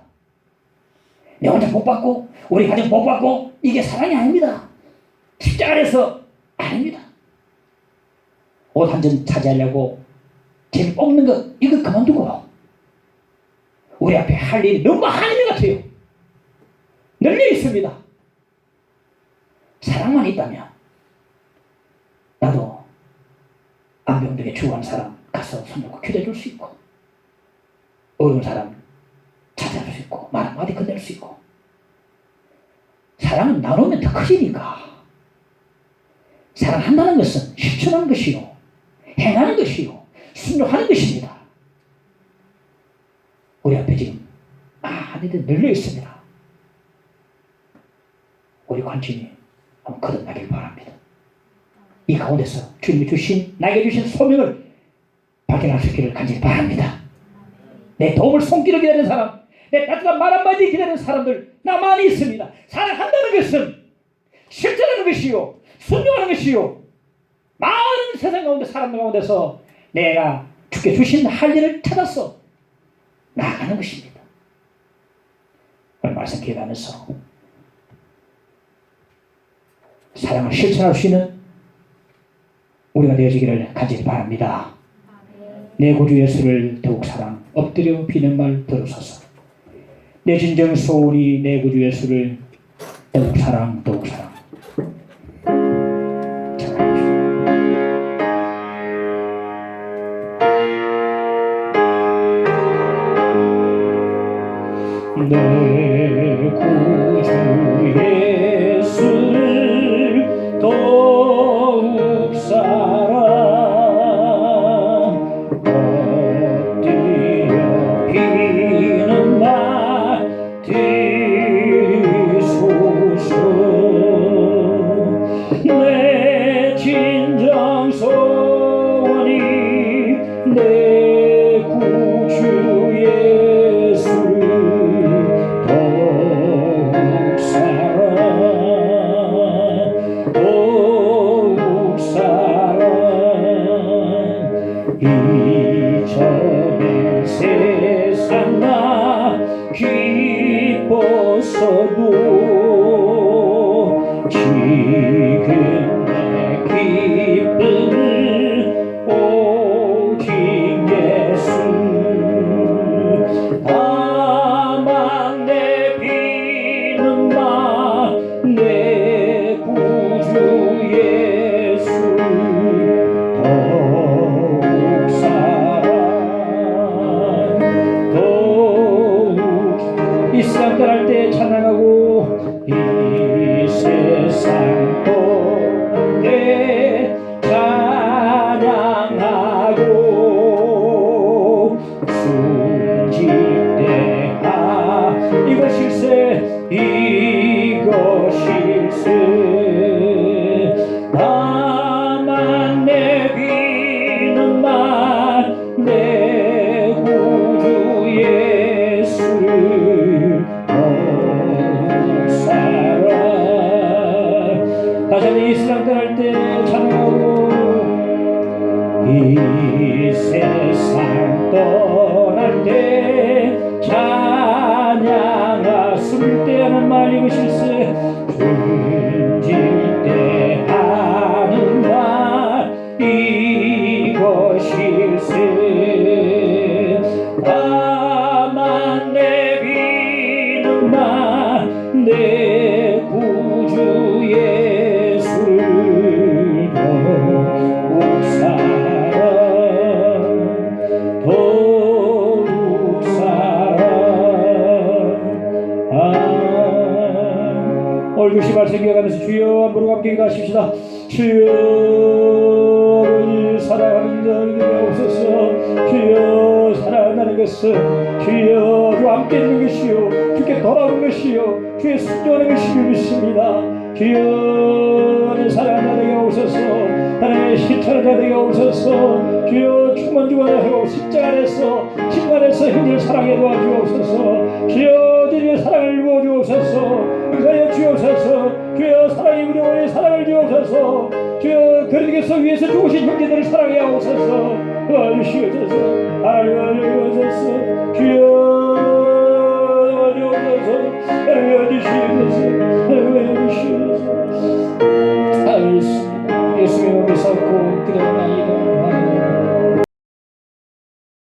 내 혼자 복 받고 우리 가정 복 받고 이게 사랑이 아닙니다. 십자가 안에서 아닙니다. 옷 한 점 차지하려고 재미 뽑는 것 이거 그만두고 우리 앞에 할 일이 너무 많은 것 같아요. 널려 있습니다. 사랑만 있다면 나도 암병동에 죽어간 사람 가서 손잡고 기도해줄 수 있고 어려운 사람 찾아줄 수 있고 말 한마디 건넬 수 있고 사랑은 나누면 더 커지니까 사랑한다는 것은 실천하는 것이요 행하는 것이요 순종하는 것입니다. 우리 앞에 지금 많이들 널려 있습니다. 우리 관심이 한번 거듭나길 바랍니다. 이 가운데서 주님이 주신 나에게 주신 소명을 발견할 수 있기를 간절히 바랍니다. 내 도움을 손길을 기다리는 사람, 내 따뜻한 말 한마디 기다리는 사람들 나 많이 있습니다. 사랑한다는 것은 실천하는 것이요 순종하는 것이요 많은 세상 가운데 사람들 가운데서 내가 주께 주신 할 일을 찾아서 나아가는 것입니다. 오늘 말씀 기억하면서 사랑을 실천할 수 있는 우리가 되어지기를 간절히 바랍니다. 내 구주 예수를 더욱 사랑 엎드려 비는 말 들으소서. 내 진정 소원이 내 구주 예수를 더욱 사랑 더욱 사랑. 내 구주 예수를 더욱 사랑 엎드려 비는 말 들으소서. 내 진정 소원이 내 구주 예수를 더욱 사랑 이전엔 세상 나 기뻤어도 지금 내 기쁨은 오직 예수. 다만 내 비는마 내 구주 예수 더욱 사랑 더욱 이 세상 떠날 때 찬양하고 이 세상 떠날 때 찬양하고 숨질 때 이것일세 이것일세. 나만 내 비는만 내 구주 예수를 더욱 사랑. 다시 한번 이 세상 떠날 때 찬양하고 이 세상 떠날 때 찬양하. 숨을 때 하는 말 이것일세. 숨질 때 하는 말 이것일세. 다만 내 비는만 내 구주 예수를 더욱 사랑 더욱 사랑. 오늘 주시 말씀 기억하면서 주여 한 부르고 함께 기도하십시다. 주여 아버지 사랑하는 자들에게 오소서. 주여 사랑하는 것은 주여 주와 함께 있는 것이요 주께 돌아오는 것이요 주의 순종하는 것이요 믿습니다. 주여 사랑하는 자들에게 오소서. 하나님의 실천하는 자들에게 오소서. 주여 충만 주관하고 십자가 안에서 십자가 안에서 형제를 사랑해 도와주옵소서. 주여 주님의 사랑을 부어주옵소서. 응하여 주옵소서. 주여 사랑이 우리의 사랑을 주옵소서. 주여 그리스도께서 위해서 죽으신 형제들을 사랑해 하옵소서. 도와주시옵소서. 도와주옵소서. 주여 도와주옵소서. 도와주시옵소서. 도와주시옵소서. 알겠습니다. 예수님을 믿사옵고 기도하나이다.